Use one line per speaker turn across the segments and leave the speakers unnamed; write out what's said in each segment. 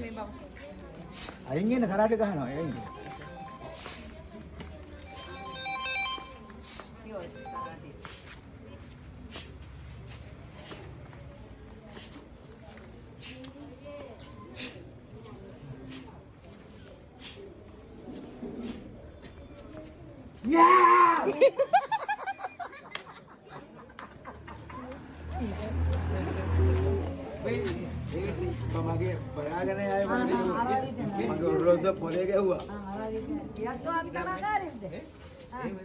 මේ බම්.
අයින් ඉන්න කරාට ගහනවා එයින්.
යෝ කරාටි.
යා! මගේ බලාගෙන ආයේ මගේ ඔරලෝසුව පොලේ ගැහුවා.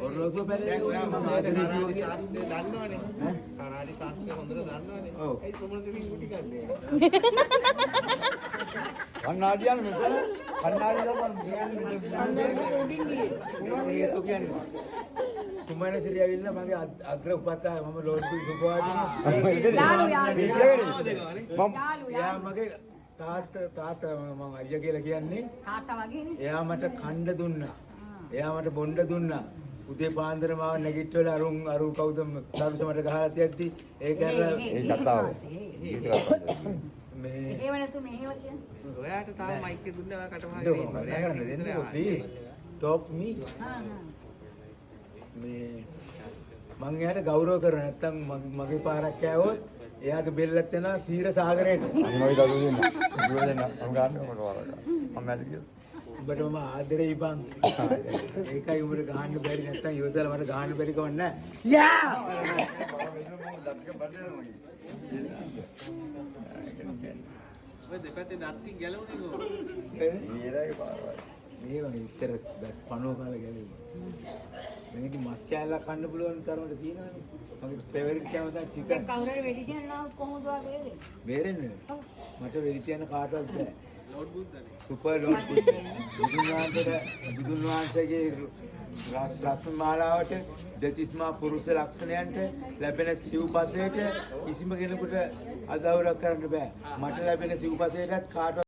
ඔරලෝසුව පෙරේ මම ආදරේ කිව්වා කියලා.
ශාස්ත්‍රය දන්නවනේ. කනාඩි ශාස්ත්‍රය හොඳට දන්නවනේ.
ඔව්.
ඒ කොමල් දෙවියන් කුටි ගන්නේ.
කන්නාඩියන් මෙතන කන්නාඩි ගමන් කියන්නේ ඒක කියන්නේ. සුමන සිරිය ඇවිල්ලා මගේ අග්‍ර උපත්තාය මම ලෝඩ් සුභවාදීන එයා මගේ තාත්තා මම අයියා කියලා කියන්නේ
තාත්තා වගේනේ.
එයා මට කණ්ඩ දුන්නා. එයා මට බොණ්ඩ දුන්නා. උදේ පාන්දර මාව නැගිට්ටවල අරු කවුද දරුස මට ගහලා තියද්දි ඒක ඇරලා
ඒ කතාව.
මේ
ඒව නැතු මේව කියන්නේ.
ඔයාට තාම මයික් එක දුන්නා ඔයා කටමහා
දෙන්න ප්ලීස් ටොප් මී මේ මං එයාට ගෞරව කරන නැත්තම් මගේ පාරක් කෑවොත් එයාගේ බෙල්ලත් යනවා සීර සාගරයට.
අනිවාර්ය දරුවෝ දෙන්න. දරුවෝ දෙන්න. මම ගන්න මට වරක. මම මැරි ගියා.
උඹට මම ආදරේ ඉබන්. ඒකයි උඹට ගහන්න බැරි නැත්තම් ඉවසලා මට ගහන්න බැරි කම නැහැ. යා!
ඔය දෙපැත්තේ දත්ති ගැලවුනේ කොහොමද?
ඊරාගේ පාරවල්.
මේ වගේ ඉස්සර පණුව කාලේ ගැලුවා. මම ඉතින් මස් කෑල්ලක් කන්න පුළුවන් තරමට තියෙනවානේ. මගේ ෆේවරිට් කෑම තමයි චිකන්.
දැන් කවුරුහරි වෙඩි තියනවා කොහොමද වගේ?
බේරෙන්නේ. මට වෙලි තියන්න කාටවත් බෑ.
ලෝඩ් බුද්දනේ.
සුපර් ලෝඩ් බුද්ධ. බුදුන් වහන්සේගේ රස්ම මාලාවට දෙතිස්මා පුරුෂ ලක්ෂණයන්ට ලැබෙන සිව්පසයට කිසිම කෙනෙකුට අදවුරක් කරන්න බෑ. මට ලැබෙන සිව්පසයටත් කාටවත්